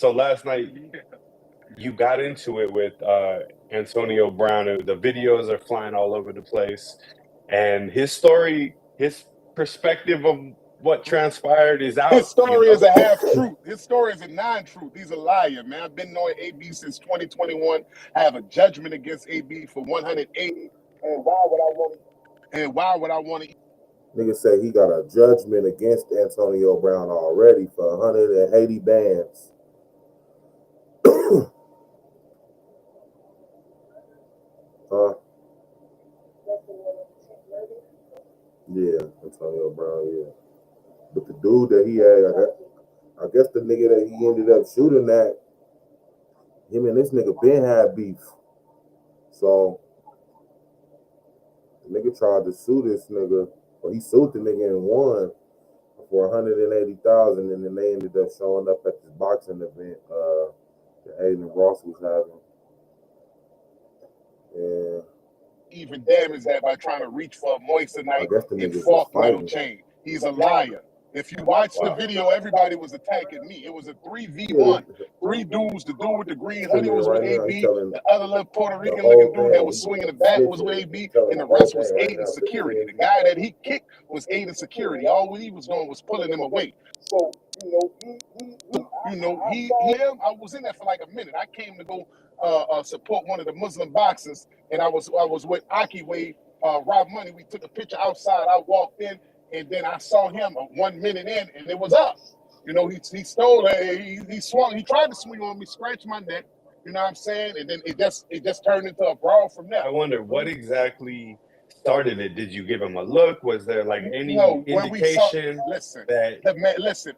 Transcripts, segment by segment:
So last night you got into it with Antonio Brown. The videos are flying all over the place, and his story, his perspective of what transpired is out. His story is a half truth. His story is a non-truth. He's a liar, man. I've been knowing AB since 2021. I have a judgment against AB for 180. And why would I want to? Nigga say he got a judgment against Antonio Brown already for 180 bands. Yeah, Antonio Brown, yeah. But the dude that he had, I guess the nigga that he ended up shooting at, him and this nigga Ben had beef. So the nigga tried to sue this nigga, or he sued the nigga and won for $180,000, and then they ended up showing up at this boxing event that Aiden Ross was having. Yeah. Even damage that by trying to reach for a moissanite in fork metal chain. He's a liar. If you watch the video, everybody was attacking me. It was a 3v1. 3 dudes. The dude with the green hoodie was with AB. The other little Puerto Rican looking dude that was swinging the bat was with AB. And the rest was Aiden security. The guy that he kicked was Aiden security. All he was doing was pulling him away. So, I was in there for like a minute. I came to go support one of the Muslim boxers, and I was with Aki Wade, Rob Money. We took a picture outside. I walked in, and then I saw him 1 minute in, and it was up. You know, he stole it. He swung. He tried to swing on me, scratch my neck. You know what I'm saying? And then it just turned into a brawl from there. I wonder what exactly started it. Did you give him a look? Was there like any indication? Listen,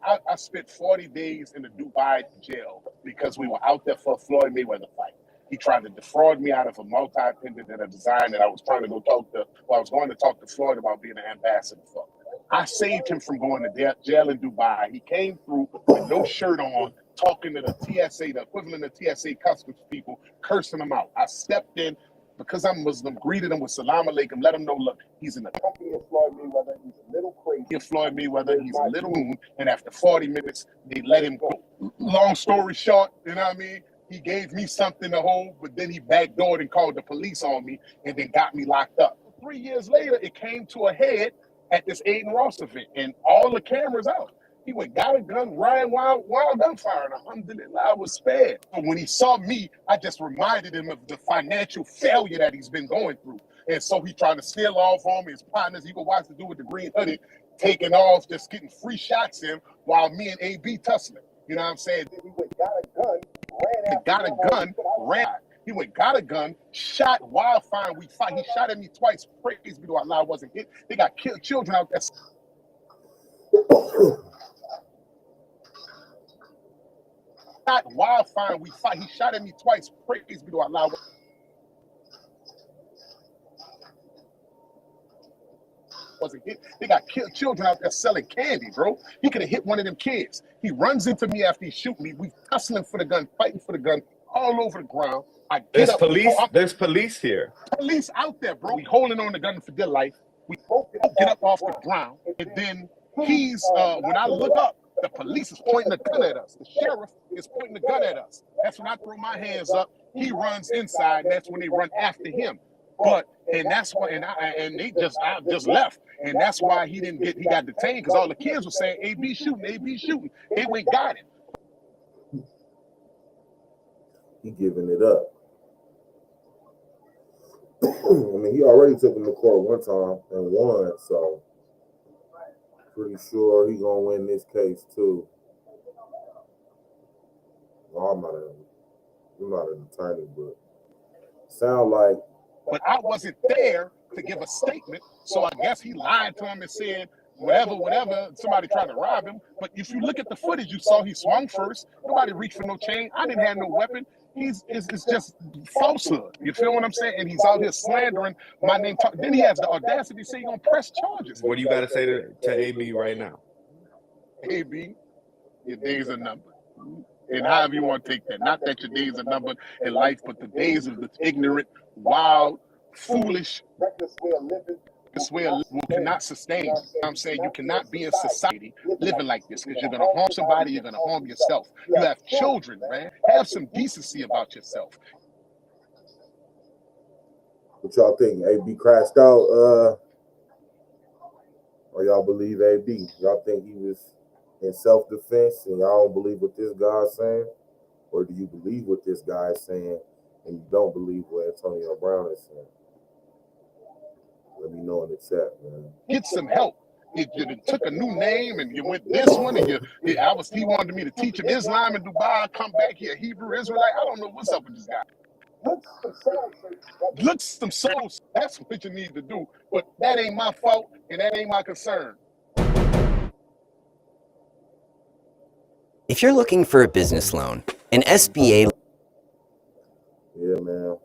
I spent 40 days in the Dubai jail because we were out there for a Floyd Mayweather fight. He tried to defraud me out of a multi-pendant and a design that I was trying to go I was going to talk to Floyd about being an ambassador for. I saved him from going to jail in Dubai. He came through with no shirt on, talking to the TSA, the equivalent of TSA customs people, cursing them out. I stepped in because I'm Muslim, greeted him with salam alaikum, let him know, look, he's in the company of Floyd Mayweather. He's a little crazy. Floyd Mayweather, he's a little moon. And after 40 minutes, they let him go. Long story short, you know what I mean? He gave me something to hold, but then he backdoored and called the police on me and then got me locked up. 3 years later, it came to a head at this Aiden Ross event, and all the cameras out. He went, got a gun, Ryan Wild gunfire, and alhamdulillah, I was spared. But when he saw me, I just reminded him of the financial failure that he's been going through. And so he tried to steal off on me, his partners. You can watch the dude with the green hoodie taking off, just getting free shots in while me and AB tussling. You know what I'm saying? He went, got a gun, ran. He went, got a gun, shot Wildfire. We fight. He shot at me twice. Praise be to Allah, I wasn't hit. They got killed children out there. Shot Wildfire. We fight. He shot at me twice. Praise be to Allah. Wasn't hit. They got killed children out there selling candy, bro. He could have hit one of them kids. He runs into me after he shoot me. We tussling for the gun, fighting for the gun, all over the ground. There's police here. Police out there, bro. We holding on the gun for dear life. We both get up off the ground, and then he's when I look up, the police is pointing the gun at us. The sheriff is pointing the gun at us. That's when I throw my hands up. He runs inside. That's when they run after him. I just left, and that's why he got detained, because all the kids were saying AB shooting. They went got him. He giving it up. I mean, he already took him to court one time and won, so pretty sure he gonna win this case too. Well, I'm not an attorney, but sound like. But I wasn't there to give a statement, so I guess he lied to him and said whatever. Somebody tried to rob him. But if you look at the footage, you saw he swung first. Nobody reached for no chain. I didn't have no weapon. It's just falsehood. You feel what I'm saying? And he's out here slandering my name. Then he has the audacity to say he's gonna press charges. What do you got to say to AB right now? AB, your days are numbered. And however you want to take that. Not that your days are numbered in life, but the days of the ignorant, wild, foolish, reckless way of living this way of life cannot sustain. You know what I'm saying? You cannot be in society living like this because you're going to harm somebody, you're going to harm yourself. You have children, man. Have some decency about yourself. What y'all think? AB crashed out, or y'all believe AB? Y'all think he was in self-defense and y'all don't believe what this guy's saying? Or do you believe what this guy is saying and you don't believe what Antonio Brown is saying? Let me know in the chat, man. Get some help. You took a new name and you went this one and he wanted me to teach him Islam in Dubai. I come back here, Hebrew Israelite. I don't know what's up with this guy. Look some souls. That's what you need to do. But that ain't my fault and that ain't my concern. If you're looking for a business loan, an SBA. Yeah, man.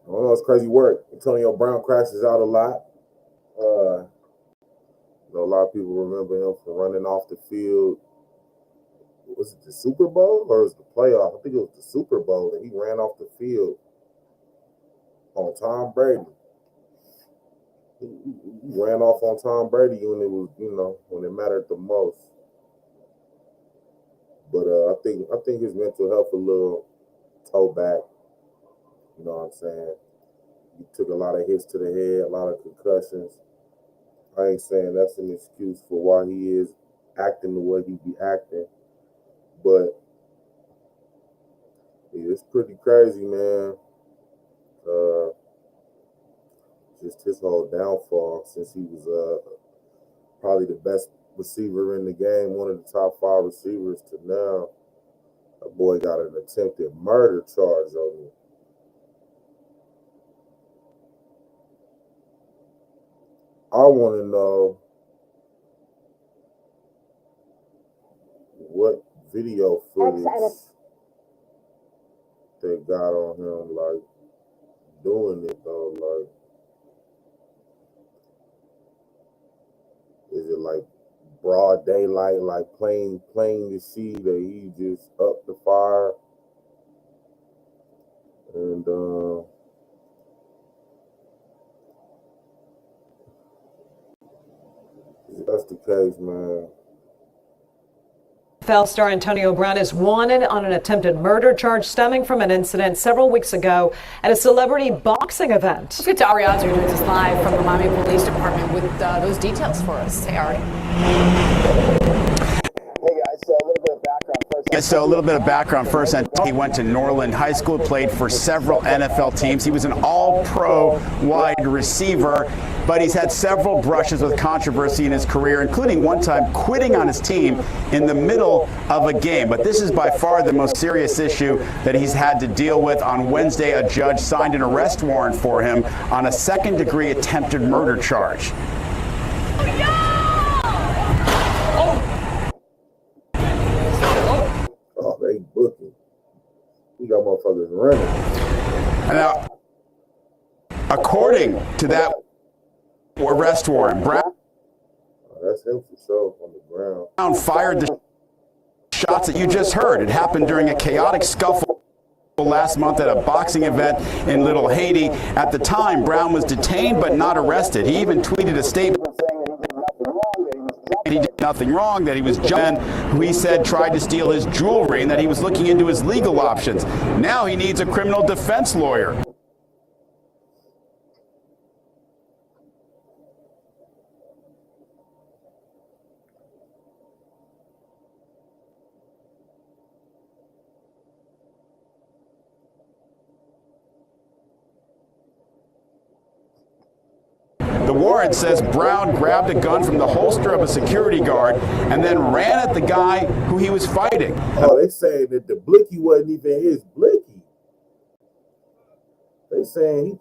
I don't know, it's crazy work. Antonio Brown crashes out a lot. A lot of people remember him for running off the field. Was it the Super Bowl or was it the playoff? I think it was the Super Bowl, and he ran off the field on Tom Brady. He ran off on Tom Brady when it was, when it mattered the most. But I think his mental health a little toe back. You know what I'm saying? He took a lot of hits to the head, a lot of concussions. I ain't saying that's an excuse for why he is acting the way he be acting. But yeah, it's pretty crazy, man. Just his whole downfall since he was probably the best receiver in the game, one of the top 5 receivers to now. That boy got an attempted murder charge on him. I want to know what video footage they got on him, like, doing it, though. Like, is it like broad daylight, like plain to see that he just up the fire? And if that's the case, man. NFL star Antonio Brown is wanted on an attempted murder charge stemming from an incident several weeks ago at a celebrity boxing event. Let's get to Ari Ozer, who joins us live from the Miami Police Department with those details for us. Hey, Ari. So a little bit of background first. He went to Norland High School, played for several NFL teams. He was an all-pro wide receiver, but he's had several brushes with controversy in his career, including one time quitting on his team in the middle of a game. But this is by far the most serious issue that he's had to deal with. On Wednesday, a judge signed an arrest warrant for him on a second-degree attempted murder charge. They booking. We got motherfuckers running. Now, according to that arrest warrant, Brown that's him for sure on the ground. Brown fired the shots that you just heard. It happened during a chaotic scuffle last month at a boxing event in Little Haiti. At the time, Brown was detained but not arrested. He even tweeted a statement he did nothing wrong, that he was John, who he said tried to steal his jewelry, and that he was looking into his legal options. Now he needs a criminal defense lawyer. The warrant says Brown grabbed a gun from the holster of a security guard and then ran at the guy who he was fighting. Oh, they saying that the blicky wasn't even his blicky. They saying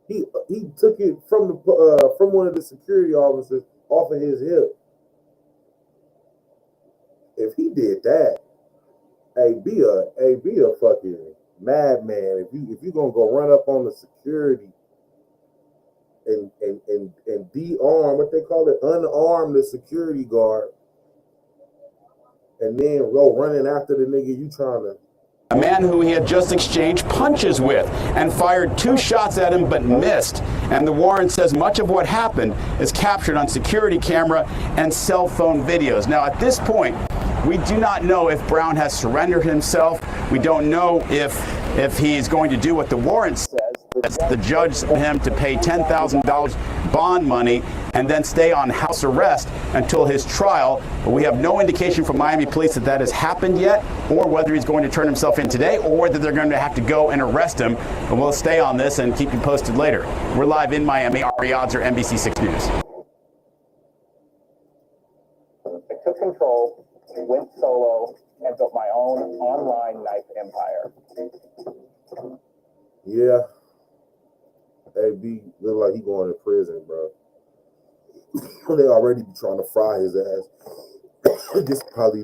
he took it from the from one of the security officers off of his hip. If he did that, be a fucking madman. If you gonna go run up on the security and de-arm, what they call it, unarm the security guard, and then go running after the nigga you trying to a man who he had just exchanged punches with, and fired 2 shots at him but missed. And the warrant says much of what happened is captured on security camera and cell phone videos. Now, at this point, we do not know if Brown has surrendered himself. We don't know if he's going to do what the warrant says. The judge told him to pay $10,000 bond money and then stay on house arrest until his trial. But we have no indication from Miami police that that has happened yet, or whether he's going to turn himself in today, or whether they're going to have to go and arrest him. And we'll stay on this and keep you posted later. We're live in Miami. Ari Odzer, NBC 6 News. I took control, went solo, and built my own online knife empire. Yeah. AB look like he going to prison, bro. They already be trying to fry his ass. This probably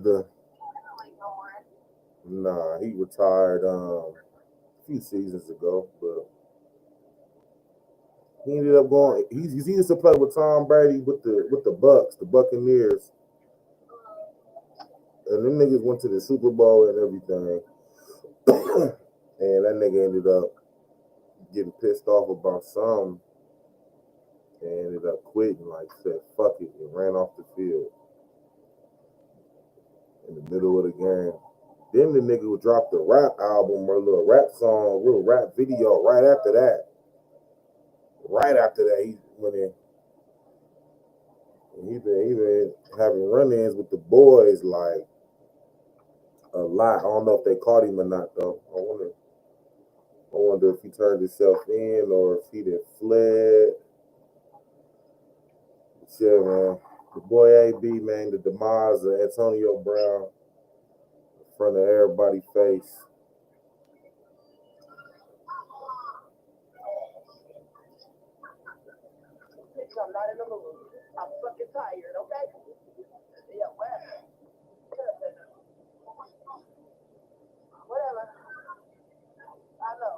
Nah, he retired a few seasons ago, but he ended up going. He used to play with Tom Brady with the Bucks, the Buccaneers, and them niggas went to the Super Bowl and everything. And that nigga ended up getting pissed off about something and ended up quitting, like said, fuck it, and ran off the field in the middle of the game. Then the nigga would drop the rap album or a little rap song, real rap video right after that. Right after that, he went in. And he been having run-ins with the boys like a lot. I don't know if they caught him or not, though. I wonder if he turned himself in or if he done fled. But yeah, man. The boy AB, man, the demise of Antonio Brown in front of everybody's face. I'm not in the mood. I'm fucking tired, okay? Yeah, whatever. Whatever. I know.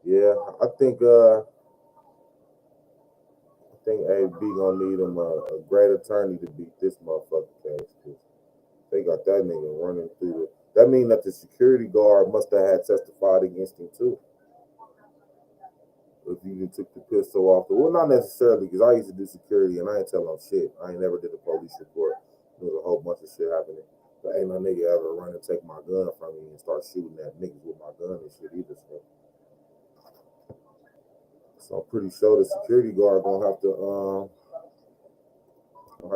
Yeah, I think AB gonna need him a great attorney to beat this motherfucking case. Cause they got that nigga running through it. That means that the security guard must have had testified against him too. If you took the pistol off, well, not necessarily, because I used to do security and I ain't tell them shit. I ain't never did a police report. There was a whole bunch of shit happening. But ain't no nigga ever run and take my gun from me and start shooting at niggas with my gun and shit either. So I'm pretty sure the security guard gonna have to.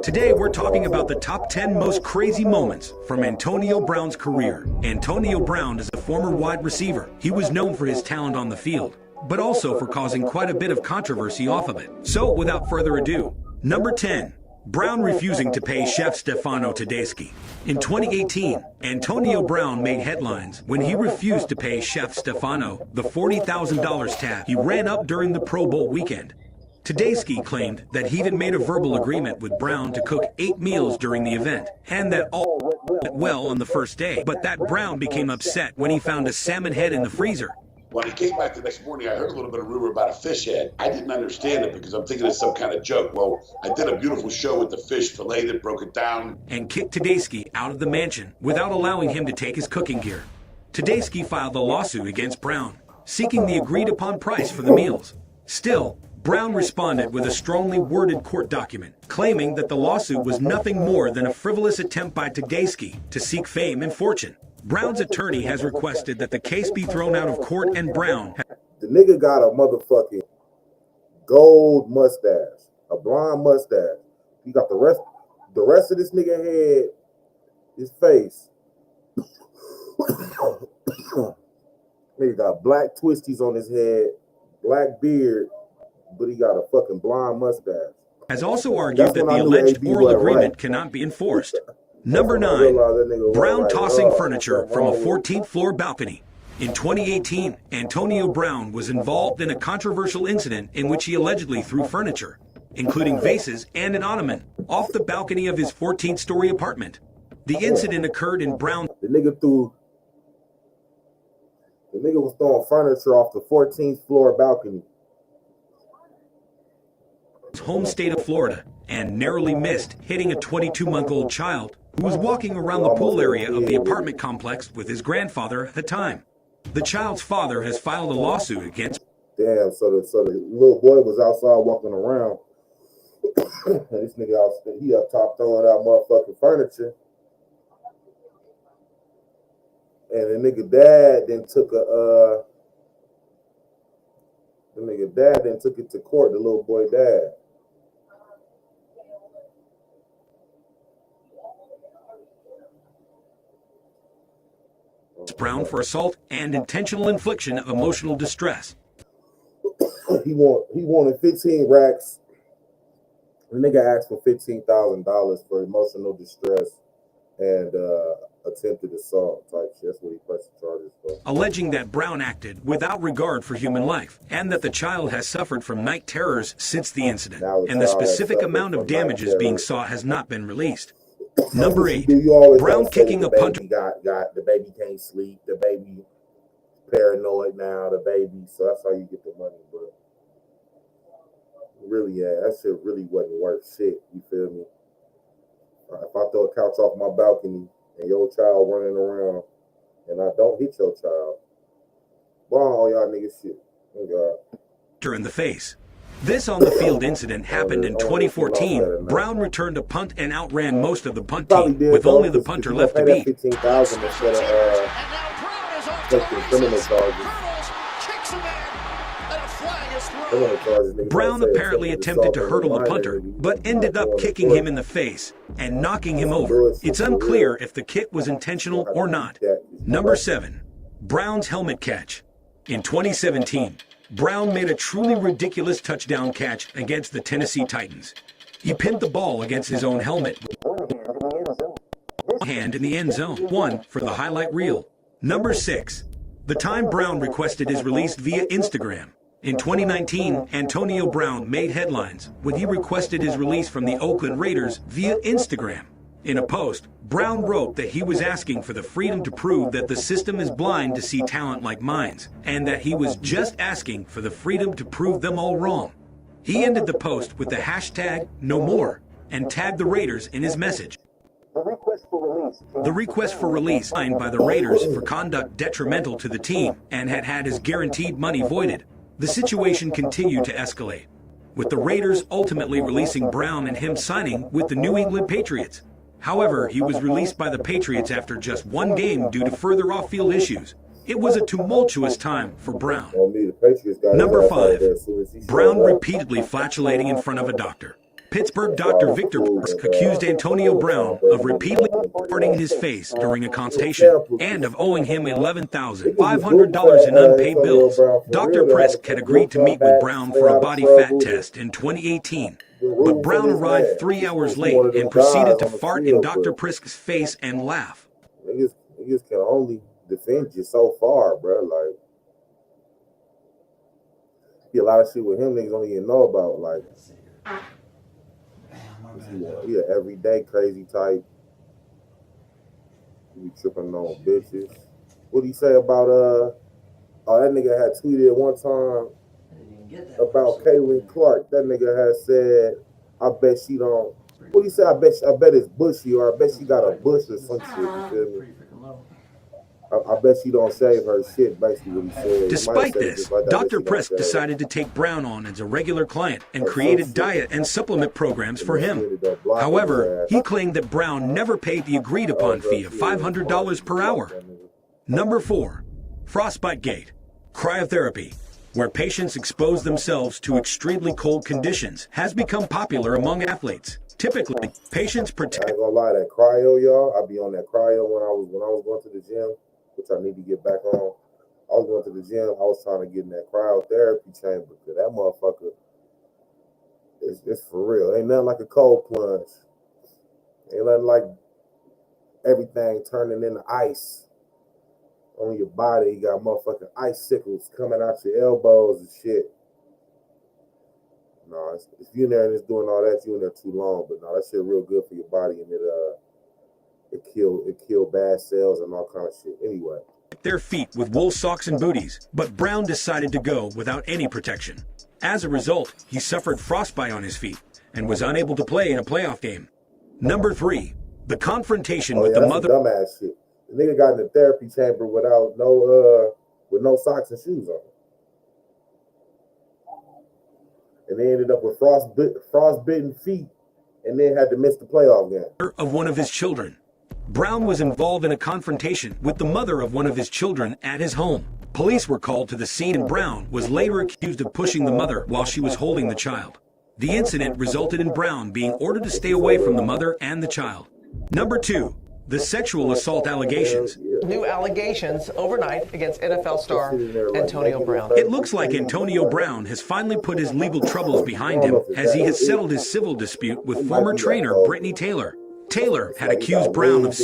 Today, we're talking about the top 10 most crazy moments from Antonio Brown's career. Antonio Brown is a former wide receiver. He was known for his talent on the field, but also for causing quite a bit of controversy off of it. So, without further ado, number 10. Brown refusing to pay Chef Stefano Tedeschi. In 2018, Antonio Brown made headlines when he refused to pay Chef Stefano the $40,000 tab he ran up during the Pro Bowl weekend. Tedeschi claimed that he had made a verbal agreement with Brown to cook 8 meals during the event, and that all went well on the first day, but that Brown became upset when he found a salmon head in the freezer. When I came back the next morning, I heard a little bit of rumor about a fish head. I didn't understand it because I'm thinking it's some kind of joke. Well, I did a beautiful show with the fish, filleted it, broke it down. And kicked Tedeschi out of the mansion without allowing him to take his cooking gear. Tedeschi filed a lawsuit against Brown, seeking the agreed-upon price for the meals. Still, Brown responded with a strongly worded court document, claiming that the lawsuit was nothing more than a frivolous attempt by Tedeschi to seek fame and fortune. Brown's attorney has requested that the case be thrown out of court, and Brown... The nigga got a motherfucking gold mustache, a blonde mustache. He got the rest of this nigga head, his face. Nigga got black twisties on his head, black beard, but he got a fucking blonde mustache. Has also argued that the alleged oral agreement cannot be enforced. Number 9, Brown tossing furniture from a 14th floor balcony. In 2018, Antonio Brown was involved in a controversial incident in which he allegedly threw furniture, including vases and an ottoman, off the balcony of his 14th-story apartment. The incident occurred in Brown's The nigga was throwing furniture off the 14th floor balcony. home state of Florida and narrowly missed hitting a 22-month-old child who was walking around the pool area of the apartment complex with his grandfather at the time. The child's father has filed a lawsuit against... Damn, so the little boy was outside walking around. And this nigga he up top throwing out motherfucking furniture. And the nigga dad then took it to court, the little boy dad. Brown for assault and intentional infliction of emotional distress. He wanted 15 racks. The nigga asked for $15,000 for emotional distress and attempted assault type shit. That's what he pressed the charges for. Alleging that Brown acted without regard for human life and that the child has suffered from night terrors since the incident, and the specific amount of damages being sought has not been released. Number 8, Brown kicking a punter. The baby can't sleep. The baby paranoid now. The baby, so that's how you get the money, bro. Really, yeah, that shit really wasn't worth shit. You feel me? If I throw a couch off my balcony and your child running around and I don't hit your child, well, all y'all niggas shit. Oh God. In the face. This on-the-field incident happened in 2014. Brown returned a punt and outran most of the punt team, with only the punter left to beat. $15,000 instead of criminal charges. Brown apparently attempted to hurdle the punter, but ended up kicking him in the face and knocking him over. It's unclear if the kick was intentional or not. Number 7, Brown's helmet catch. In 2017, Brown made a truly ridiculous touchdown catch against the Tennessee Titans. He pinned the ball against his own helmet, hand in the end zone, one for the highlight reel. Number 6, the time Brown requested his release via Instagram. In 2019, Antonio Brown made headlines when he requested his release from the Oakland Raiders via Instagram. In a post, Brown wrote that he was asking for the freedom to prove that the system is blind to see talent like mine, and that he was just asking for the freedom to prove them all wrong. He ended the post with the hashtag #NoMore and tagged the Raiders in his message. The request for release signed by the Raiders for conduct detrimental to the team and had his guaranteed money voided. The situation continued to escalate, with the Raiders ultimately releasing Brown and him signing with the New England Patriots. However, he was released by the Patriots after just one game due to further off-field issues. It was a tumultuous time for Brown. Number 5, Brown repeatedly flatulating in front of a doctor. Pittsburgh doctor Victor Prisk accused Antonio Brown of repeatedly farting in his face during a consultation and of owing him $11,500 in unpaid bills. Dr. Prisk had agreed to meet with Brown for a body fat test in 2018. But Brown arrived 3 hours late and proceeded to fart in Dr. Prisk's face and laugh. Niggas can only defend you so far, bro. Like, be a lot of shit with him niggas don't even know about. Like, he an everyday crazy type. He be tripping on bitches. What do you say about that nigga had tweeted one time about Caitlin Clark. That nigga has said, I bet she don't. What do you say? I bet it's bushy, or I bet she got a bush or some shit. You feel me? I bet she don't shave her shit, basically what he said. He might have Despite said it this, just like that, I bet Dr. she don't Prisk shave. decided to take Brown on as a regular client and created diet and supplement programs for him. However, he claimed that Brown never paid the agreed upon fee of $500 per hour. Number 4, Frostbite Gate, cryotherapy, where patients expose themselves to extremely cold conditions, has become popular among athletes. Typically, patients I ain't gonna lie, that cryo, y'all. I be on that cryo when I was going to the gym, which I need to get back on. I was going to the gym. I was trying to get in that cryotherapy chamber because that motherfucker it's for real. Ain't nothing like a cold plunge. Ain't nothing like everything turning into ice on your body. You got motherfucking icicles coming out your elbows and shit. No, if you're in there and it's doing all that, you're in there too long. But no, that shit real good for your body, and it kill bad cells and all kind of shit. Anyway, their feet with wool socks and booties, but Brown decided to go without any protection. As a result, he suffered frostbite on his feet and was unable to play in a playoff game. Number 3, the confrontation with the mother. Dumbass shit. The nigga got in the therapy chamber without no socks and shoes on. And they ended up with frostbitten feet, and then had to miss the playoff game. Of one of his children. Brown was involved in a confrontation with the mother of one of his children at his home. Police were called to the scene, and Brown was later accused of pushing the mother while she was holding the child. The incident resulted in Brown being ordered to stay away from the mother and the child. Number 2, the sexual assault allegations. New allegations overnight against NFL star Antonio Brown. It looks like Antonio Brown has finally put his legal troubles behind him, as he has settled his civil dispute with former trainer Brittany Taylor. Taylor had accused Brown of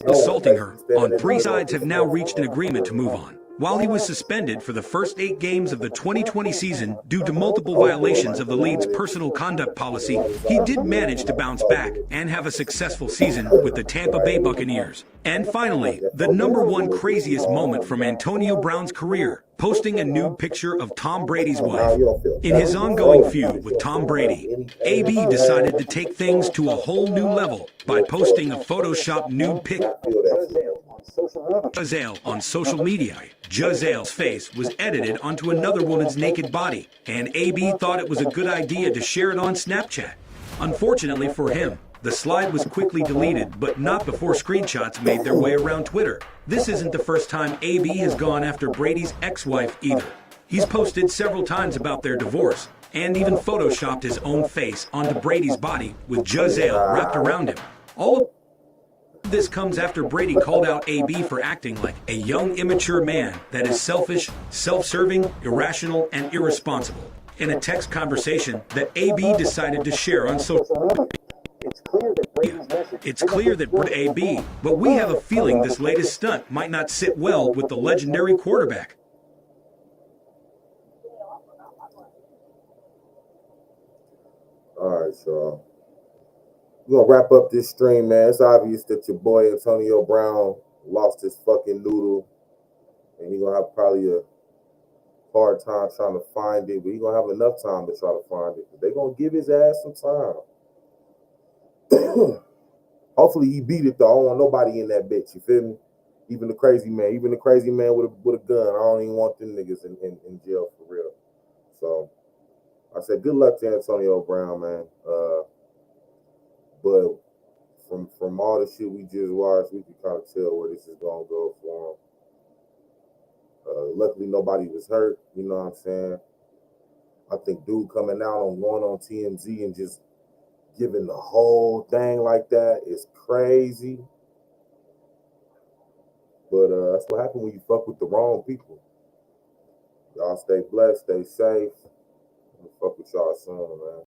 assaulting her. On 3 sides have now reached an agreement to move on. While he was suspended for the first 8 games of the 2020 season due to multiple violations of the league's personal conduct policy, he did manage to bounce back and have a successful season with the Tampa Bay Buccaneers. And finally, the number 1 craziest moment from Antonio Brown's career, posting a nude picture of Tom Brady's wife. In his ongoing feud with Tom Brady, AB decided to take things to a whole new level by posting a Photoshop nude pic Jazale on social media. Jazale's face was edited onto another woman's naked body, and AB thought it was a good idea to share it on Snapchat. Unfortunately for him, the slide was quickly deleted, but not before screenshots made their way around Twitter. This isn't the first time AB has gone after Brady's ex-wife either. He's posted several times about their divorce, and even photoshopped his own face onto Brady's body with Jazale wrapped around him. All of this comes after Brady called out AB for acting like a young, immature man that is selfish, self-serving, irrational, and irresponsible in a text conversation that AB decided to share on social media. It's clear that AB, but we have a feeling this latest stunt might not sit well with the legendary quarterback. All right, y'all. We're gonna wrap up this stream, man. It's obvious that your boy Antonio Brown lost his fucking noodle, and he's gonna have probably a hard time trying to find it, but he's gonna have enough time to try to find it. They're gonna give his ass some time. Hopefully he beat it though. I don't want nobody in that bitch, you feel me? Even the crazy man with a gun. I don't even want them niggas in jail for real. So I said good luck to Antonio Brown, man. But from all the shit we just watched, we can kind of tell where this is gonna go for him. Luckily nobody was hurt, you know what I'm saying? I think dude coming out on going on TMZ and just giving the whole thing like that is crazy. But that's what happens when you fuck with the wrong people. Y'all stay blessed, stay safe. I'm gonna fuck with y'all soon, man.